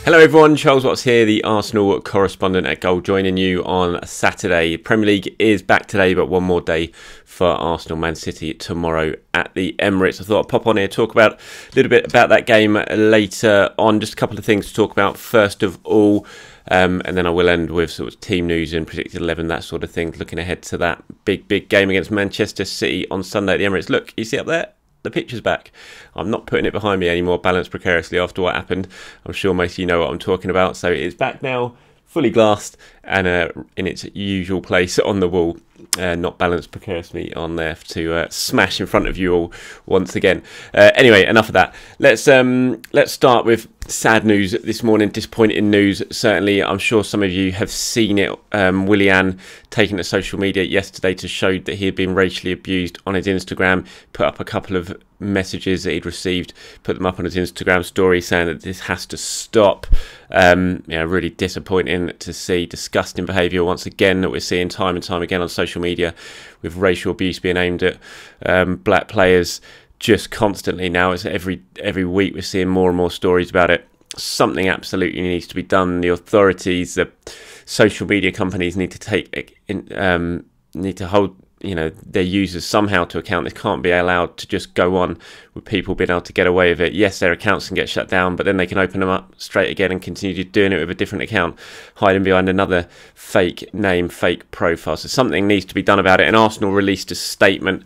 Hello everyone, Charles Watts here, the Arsenal correspondent at Goal, joining you on Saturday. Premier League is back today, but one more day for Arsenal Man City tomorrow at the Emirates. I thought I'd pop on here, talk about a little bit about that game later on. Just a couple of things to talk about first of all, and then I will end with sort of team news and predicted 11, that sort of thing, looking ahead to that big game against Manchester City on Sunday at the Emirates. Look, you see up there? The picture's back. I'm not putting it behind me anymore, balanced precariously after what happened. I'm sure most of you know what I'm talking about. So it is back now, fully glassed and in its usual place on the wall, not balanced precariously on there to smash in front of you all once again. Anyway, enough of that. Let's start with sad news this morning, disappointing news. Certainly, I'm sure some of you have seen it. Willian taking to social media yesterday to show that he had been racially abused on his Instagram, put up a couple of messages that he'd received, put them up on his Instagram story saying that this has to stop. Really disappointing to see. Disgusting behaviour once again that we're seeing time and time again on social media, with racial abuse being aimed at black players just constantly now. It's every week we're seeing more and more stories about it. Something absolutely needs to be done. The authorities, the social media companies need to hold their users somehow to account. This can't be allowed to just go on with people being able to get away with it. Yes, their accounts can get shut down, but then they can open them up straight again and continue doing it with a different account, hiding behind another fake name, fake profile. So something needs to be done about it. And Arsenal released a statement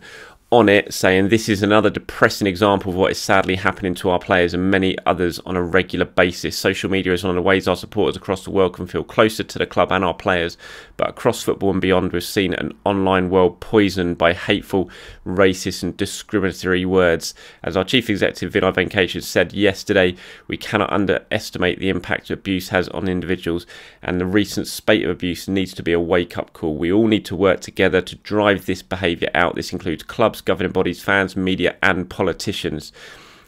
on it saying this is another depressing example of what is sadly happening to our players and many others on a regular basis. Social media is one of the ways our supporters across the world can feel closer to the club and our players, but across football and beyond we've seen an online world poisoned by hateful, racist and discriminatory words. As our chief executive Vinay Venkateshwar said yesterday, we cannot underestimate the impact abuse has on individuals, and the recent spate of abuse needs to be a wake-up call. We all need to work together to drive this behaviour out. This includes clubs, governing bodies, fans, media and politicians,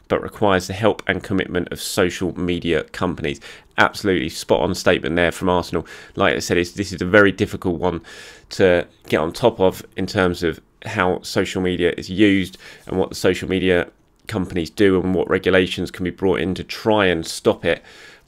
but requires the help and commitment of social media companies. Absolutely spot on statement there from Arsenal. Like I said, this is a very difficult one to get on top of in terms of how social media is used and what the social media companies do and what regulations can be brought in to try and stop it.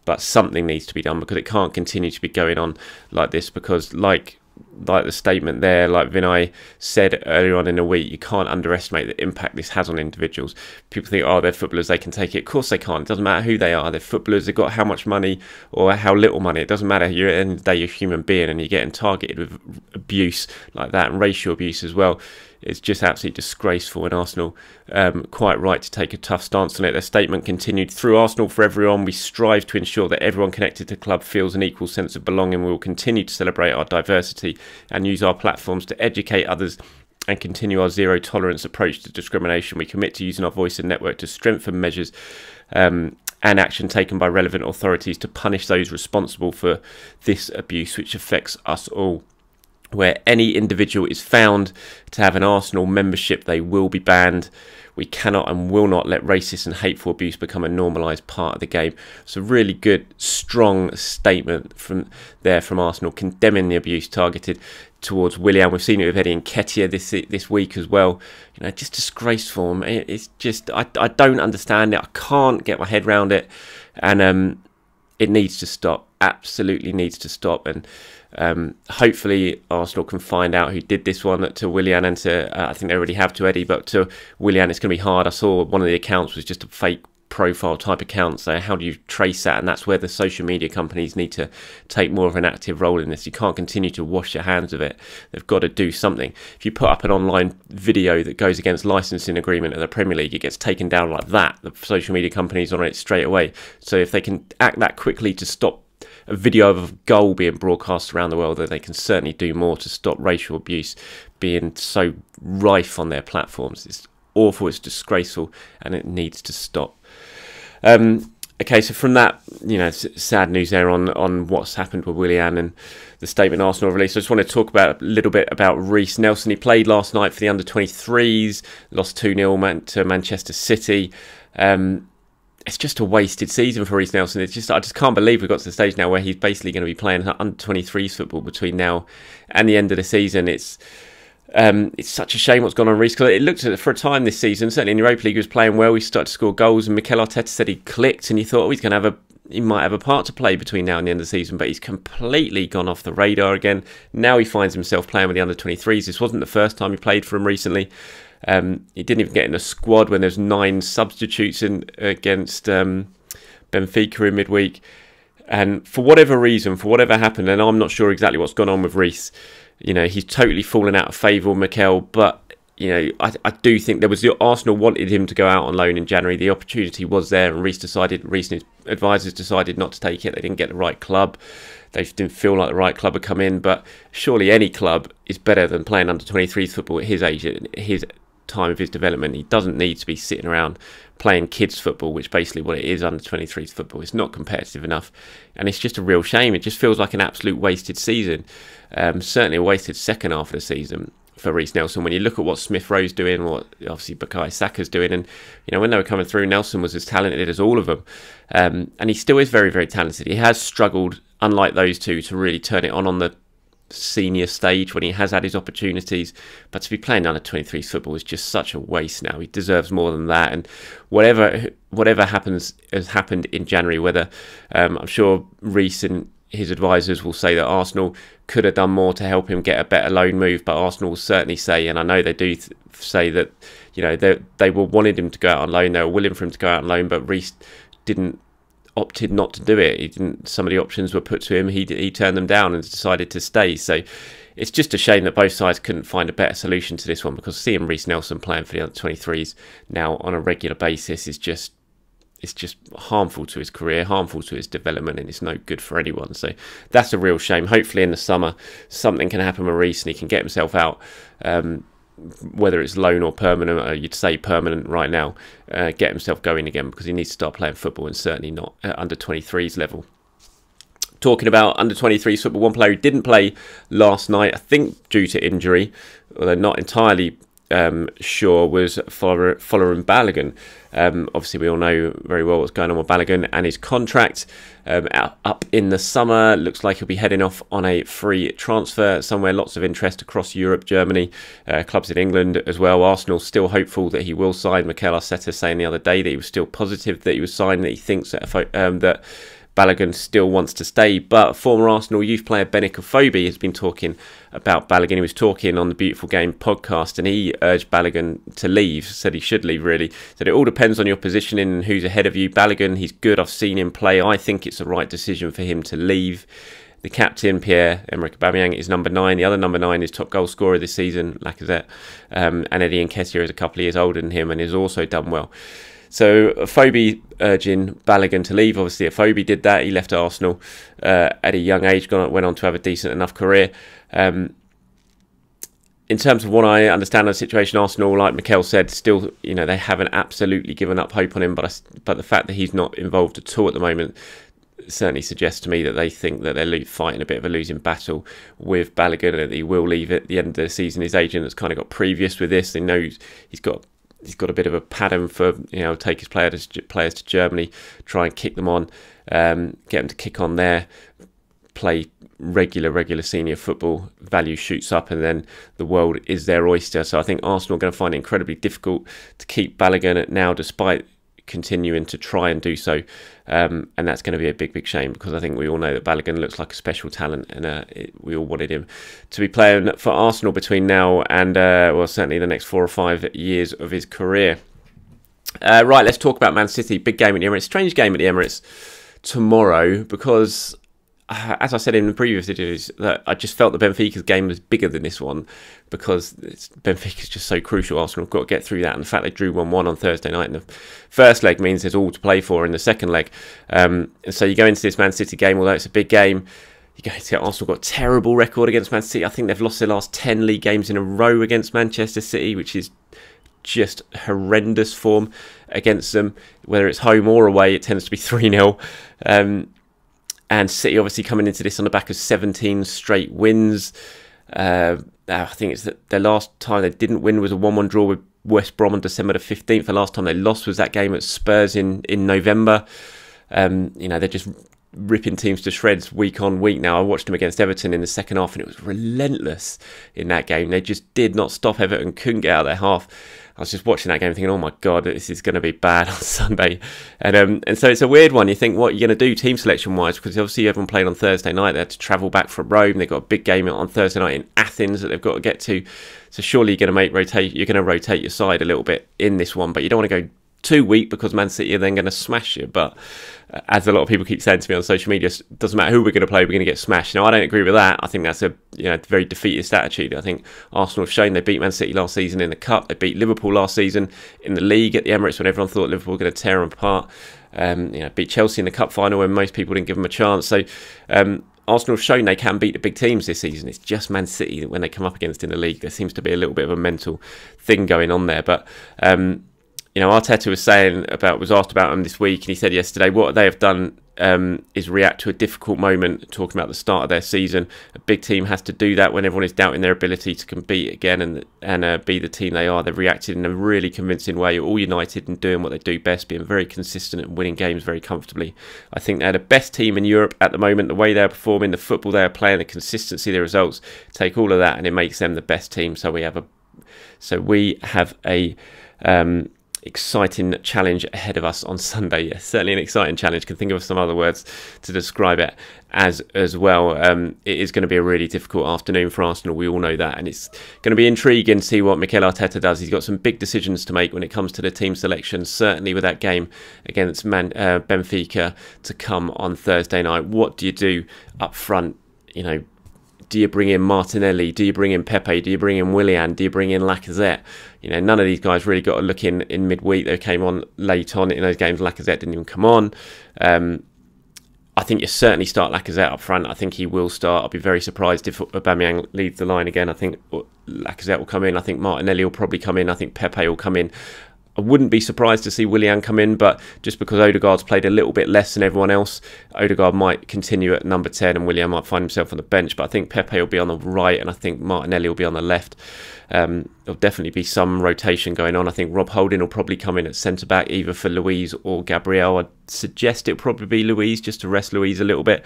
But something needs to be done, because it can't continue to be going on like this, because like the statement there, like Vinay said earlier on in the week, you can't underestimate the impact this has on individuals. People think, oh, they're footballers, they can take it. Of course they can't. It doesn't matter who they are. They're footballers. They've got how much money or how little money. It doesn't matter. You're, at the end of the day, you're a human being, and you're getting targeted with abuse like that, and racial abuse as well. It's just absolutely disgraceful, and Arsenal quite right to take a tough stance on it. Their statement continued: through Arsenal for everyone, we strive to ensure that everyone connected to the club feels an equal sense of belonging. We will continue to celebrate our diversity and use our platforms to educate others and continue our zero tolerance approach to discrimination. We commit to using our voice and network to strengthen measures and action taken by relevant authorities to punish those responsible for this abuse, which affects us all. Where any individual is found to have an Arsenal membership, they will be banned. We cannot and will not let racist and hateful abuse become a normalised part of the game. It's a really good, strong statement from Arsenal, condemning the abuse targeted towards Willian. We've seen it with Eddie Nketiah this week as well. Just disgraceful. It's just, I don't understand it. I can't get my head around it, and it needs to stop. Absolutely needs to stop. And hopefully Arsenal can find out who did this one to Willian, and to I think they already have to Eddie, but to Willian it's going to be hard. I saw one of the accounts was just a fake profile type account, so how do you trace that? And that's where the social media companies need to take more of an active role in this. You can't continue to wash your hands of it. They've got to do something. If you put up an online video that goes against licensing agreement of the Premier League, it gets taken down like that. The social media companies are on it straight away. So if they can act that quickly to stop a video of a goal being broadcast around the world, that they can certainly do more to stop racial abuse being so rife on their platforms. It's awful, it's disgraceful, and it needs to stop. Okay, so from that, sad news there on what's happened with Willian and the statement Arsenal released. I just want to talk about a little bit about Reiss Nelson. He played last night for the under-23s, lost 2-0 to Manchester City. It's just a wasted season for Reiss Nelson. I just can't believe we've got to the stage now where he's basically going to be playing under-23s football between now and the end of the season. It's It's such a shame what's gone on Reece, because it looked at it for a time this season, certainly in the Europa League, he was playing well, he started to score goals, and Mikel Arteta said he clicked, and you thought, he might have a part to play between now and the end of the season, but he's completely gone off the radar again. Now he finds himself playing with the under-23s. This wasn't the first time he played for him recently. He didn't even get in the squad when there's 9 substitutes in against Benfica in midweek. And for whatever reason, for whatever happened, and I'm not sure exactly what's gone on with Reece, he's totally fallen out of favour with Mikel, but I do think Arsenal wanted him to go out on loan in January. The opportunity was there, and Reece and his advisors decided not to take it. They didn't get the right club. They didn't feel like the right club had come in. But surely any club is better than playing under 23s football at his age, at his time of his development. He doesn't need to be sitting around playing kids football, which basically what it is, under 23s football. It's not competitive enough, and it's just a real shame. It just feels like an absolute wasted season. Certainly a wasted second half of the season for Reece Nelson. When you look at what Smith Rowe's doing, what obviously Bukayo Saka's doing, and when they were coming through, Nelson was as talented as all of them, and he still is very, very talented. He has struggled, unlike those two, to really turn it on the senior stage when he has had his opportunities, but to be playing under 23s football is just such a waste now. He deserves more than that, and whatever has happened in January, whether I'm sure Reece and his advisors will say that Arsenal could have done more to help him get a better loan move, but Arsenal will certainly say, and I know they do say that they were wanting him to go out on loan, they were willing for him to go out on loan, but Reece opted not to do it. Some of the options were put to him, he turned them down and decided to stay. So it's just a shame that both sides couldn't find a better solution to this one, because seeing Reece Nelson playing for the under 23s now on a regular basis is just harmful to his career, harmful to his development, and it's no good for anyone. So that's a real shame. Hopefully in the summer something can happen with Reece and he can get himself out, whether it's loan or permanent. You'd say permanent right now, get himself going again, because he needs to start playing football, and certainly not at under 23s level. Talking about under 23s football, one player who didn't play last night, I think due to injury, although not entirely sure, was Willian Balogun. Obviously we all know very well what's going on with Balogun and his contract up in the summer. Looks like he'll be heading off on a free transfer somewhere. Lots of interest across Europe, Germany, clubs in England as well. Arsenal still hopeful that he will sign. Mikel Arteta saying the other day that he was still positive that he was signing, that he thinks that Balogun still wants to stay. But former Arsenal youth player Benik Afobe has been talking about Balogun. He was talking on the Beautiful Game podcast, and he urged Balogun to leave, said he should leave really. Said it all depends on your positioning and who's ahead of you. Balogun, he's good, I've seen him play. I think it's the right decision for him to leave. The captain, Pierre-Emerick Aubameyang, is number 9. The other number 9 is top goal scorer this season, Lacazette. And Eddie Nketiah is a couple of years older than him and has also done well. So Afobe urging Balogun to leave. Obviously Afobe did that. He left Arsenal at a young age, went on to have a decent enough career. In terms of what I understand of the situation, Arsenal, like Mikel said, still they haven't absolutely given up hope on him, but the fact that he's not involved at all at the moment certainly suggests to me that they think that they're fighting a bit of a losing battle with Balogun, and that he will leave at the end of the season. His agent has kind of got previous with this. They know he's got a bit of a pattern for take his players to Germany, try and kick them on, get them to kick on there, play regular senior football, value shoots up, and then the world is their oyster. So I think Arsenal are going to find it incredibly difficult to keep Balogun now, despite continuing to try and do so, and that's going to be a big shame, because I think we all know that Balogun looks like a special talent, and we all wanted him to be playing for Arsenal between now and certainly the next 4 or 5 years of his career. Right, let's talk about Man City. Big game at the Emirates, strange game at the Emirates tomorrow, because as I said in the previous videos, that I just felt that Benfica's game was bigger than this one, because Benfica's just so crucial. Arsenal have got to get through that, and the fact they drew 1-1 on Thursday night in the first leg means there's all to play for in the second leg. And so you go into this Man City game, although it's a big game, you go to Arsenal got a terrible record against Man City. I think they've lost their last 10 league games in a row against Manchester City, which is just horrendous form against them. Whether it's home or away, it tends to be 3-0. And City obviously coming into this on the back of 17 straight wins. I think it's that their last time they didn't win was a 1-1 draw with West Brom on December the 15th. The last time they lost was that game at Spurs in November. They're just ripping teams to shreds week on week now. I watched them against Everton in the second half and it was relentless in that game. They just did not stop Everton, couldn't get out of their half. I was just watching that game thinking, oh my God, this is going to be bad on Sunday. And so it's a weird one. You think, what are you going to do team selection-wise? Because obviously everyone played on Thursday night. They had to travel back from Rome. They've got a big game on Thursday night in Athens that they've got to get to. So surely you're going to rotate your side a little bit in this one. But you don't want to go too weak because Man City are then going to smash you. But as a lot of people keep saying to me on social media, it doesn't matter who we're going to play, we're going to get smashed. Now, I don't agree with that. I think that's a very defeatist attitude. I think Arsenal have shown they beat Man City last season in the Cup. They beat Liverpool last season in the league at the Emirates when everyone thought Liverpool were going to tear them apart. Beat Chelsea in the Cup final when most people didn't give them a chance. So Arsenal have shown they can beat the big teams this season. It's just Man City that when they come up against in the league, there seems to be a little bit of a mental thing going on there. But Arteta was asked about him this week, and he said yesterday what they have done is react to a difficult moment, talking about the start of their season. A big team has to do that when everyone is doubting their ability to compete again and be the team they are. They've reacted in a really convincing way, all united and doing what they do best, being very consistent and winning games very comfortably. I think they're the best team in Europe at the moment. The way they're performing, the football they're playing, the consistency of their results, take all of that and it makes them the best team. So we have a exciting challenge ahead of us on Sunday. Yes, certainly an exciting challenge. Can think of some other words to describe it as well. It is going to be a really difficult afternoon for Arsenal. We all know that, and it's going to be intriguing to see what Mikel Arteta does. He's got some big decisions to make when it comes to the team selection. Certainly with that game against Benfica to come on Thursday night. What do you do up front? Do you bring in Martinelli? Do you bring in Pepe? Do you bring in Willian? Do you bring in Lacazette? None of these guys really got a look in midweek. They came on late on in those games. Lacazette didn't even come on. I think you certainly start Lacazette up front. I think he will start. I'll be very surprised if Aubameyang leads the line again. I think Lacazette will come in. I think Martinelli will probably come in. I think Pepe will come in. I wouldn't be surprised to see Willian come in, but just because Odegaard's played a little bit less than everyone else, Odegaard might continue at number 10 and Willian might find himself on the bench. But I think Pepe will be on the right and I think Martinelli will be on the left. There'll definitely be some rotation going on. I think Rob Holding will probably come in at centre-back, either for Luiz or Gabriel. I'd suggest it'll probably be Luiz, just to rest Luiz a little bit.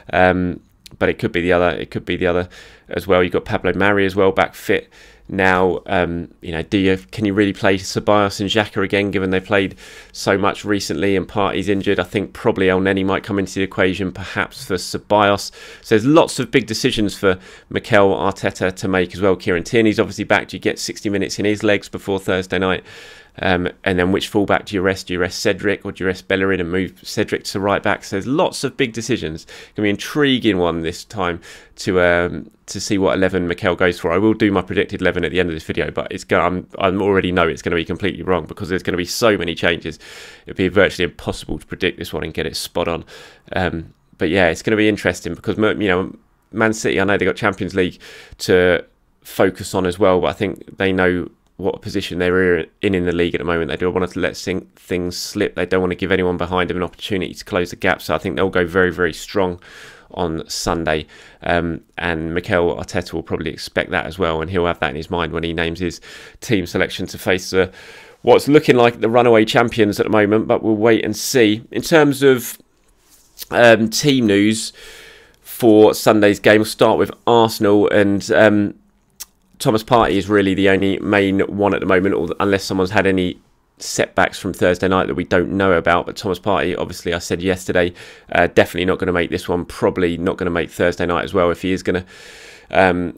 But it could be the other. It could be the other as well. You've got Pablo Mari as well, back fit. Now, can you really play Ceballos and Xhaka again, given they played so much recently and Partey's injured? I think probably El Neni might come into the equation, perhaps for Ceballos. So there's lots of big decisions for Mikel Arteta to make as well. Kieran Tierney's obviously back. Do you get 60 minutes in his legs before Thursday night? And then which fullback do you rest? Do you rest Cedric or do you rest Bellerin and move Cedric to right back? So there's lots of big decisions. It's going to be an intriguing one this time to see what 11 Mikel goes for. I will do my predicted 11 at the end of this video, but I already know it's going to be completely wrong because there's going to be so many changes. It'd be virtually impossible to predict this one and get it spot on. But yeah, it's going to be interesting because Man City, I know they got Champions League to focus on as well, but I think they know what position they're in the league at the moment. They don't want to let things slip. They don't want to give anyone behind them an opportunity to close the gap. So I think they'll go very, very strong on Sunday. And Mikel Arteta will probably expect that as well. And he'll have that in his mind when he names his team selection to face what's looking like the runaway champions at the moment. But we'll wait and see. In terms of team news for Sunday's game, we'll start with Arsenal. And Thomas Partey is really the only main one at the moment, unless someone's had any setbacks from Thursday night that we don't know about. But Thomas Partey, obviously, I said yesterday, definitely not going to make this one, probably not going to make Thursday night as well. If he is going to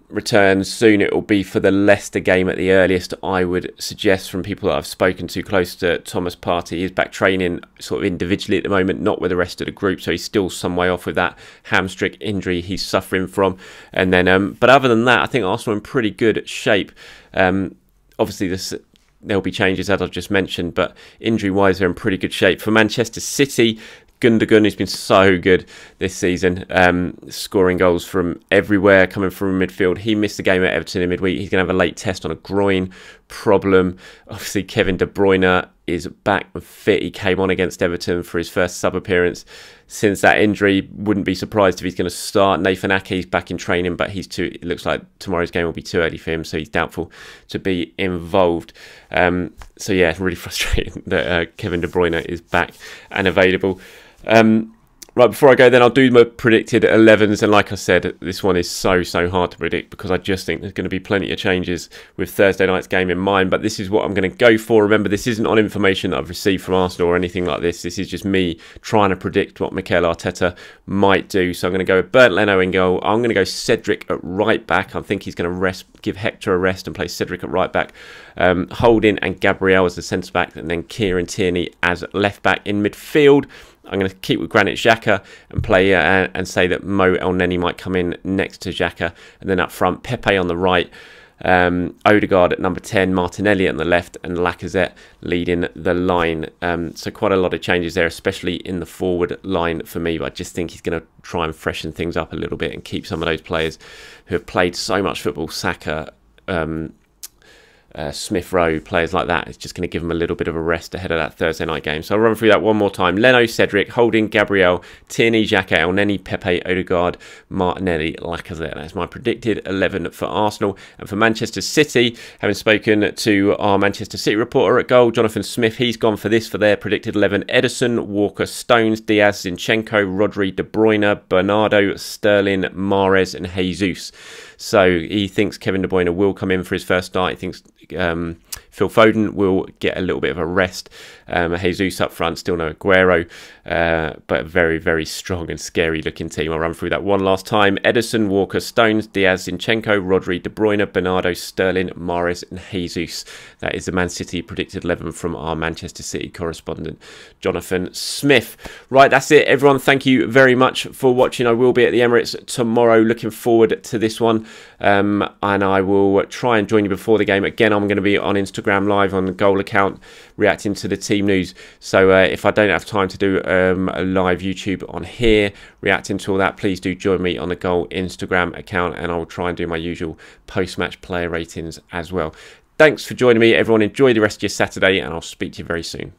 return soon, it will be for the Leicester game at the earliest, I would suggest, from people that I've spoken to close to Thomas Partey. He's back training sort of individually at the moment, not with the rest of the group, so he's still some way off with that hamstring injury he's suffering from. And then, but other than that, I think Arsenal are in pretty good shape. Obviously, there'll be changes, as I've just mentioned, but injury-wise, they're in pretty good shape. For Manchester City, Gundogan, who's been so good this season, scoring goals from everywhere, coming from midfield. He missed the game at Everton in midweek. He's going to have a late test on a groin problem. Obviously, Kevin De Bruyne is back and fit. He came on against Everton for his first sub-appearance since that injury. Wouldn't be surprised if he's going to start. Nathan Ake's back in training, but it looks like tomorrow's game will be too early for him, so he's doubtful to be involved. So yeah, it's really frustrating that Kevin De Bruyne is back and available. Right, before I go then, I'll do my predicted 11s, and like I said, this one is so hard to predict because I just think there's going to be plenty of changes with Thursday night's game in mind, but this is what I'm going to go for. Remember, this isn't on information that I've received from Arsenal or anything like this. This is just me trying to predict what Mikel Arteta might do. So I'm going to go with Bernd Leno in goal. I'm going to go Cedric at right back. I think he's going to give Hector a rest and play Cedric at right back. Holding and Gabriel as the centre back, and then Kieran Tierney as left back. In midfield, I'm going to keep with Granit Xhaka and play and say that Mo Elneny might come in next to Xhaka, and then up front Pepe on the right, Odegaard at number 10, Martinelli on the left, and Lacazette leading the line. So quite a lot of changes there, especially in the forward line for me, but I just think he's going to try and freshen things up a little bit and keep some of those players who have played so much football, Saka, Smith Rowe, players like that. It's just going to give them a little bit of a rest ahead of that Thursday night game. So I'll run through that one more time. Leno, Cedric, Holding, Gabriel, Tierney, Xhaka, Elneny, Pepe, Odegaard, Martinelli, Lacazette. That's my predicted 11 for Arsenal. And for Manchester City, having spoken to our Manchester City reporter at goal, Jonathan Smith, he's gone for this for their predicted 11. Ederson, Walker, Stones, Diaz, Zinchenko, Rodri, De Bruyne, Bernardo, Sterling, Mahrez and Jesus. So he thinks Kevin De Bruyne will come in for his first start. He thinks Phil Foden will get a little bit of a rest. Jesus up front, still no Aguero, but a very strong and scary looking team. I'll run through that one last time. Ederson, Walker, Stones, Diaz, Zinchenko, Rodri, De Bruyne, Bernardo, Sterling, Mahrez and Jesus. That is the Man City predicted 11 from our Manchester City correspondent, Jonathan Smith. Right, that's it, everyone. Thank you very much for watching. I will be at the Emirates tomorrow. Looking forward to this one. And I will try and join you before the game. Again, I'm going to be on Instagram Live on the Goal account reacting to the team news. So if I don't have time to do a live YouTube on here reacting to all that, please do join me on the Goal Instagram account, and I will try and do my usual post-match player ratings as well. Thanks for joining me, everyone. Enjoy the rest of your Saturday, and I'll speak to you very soon.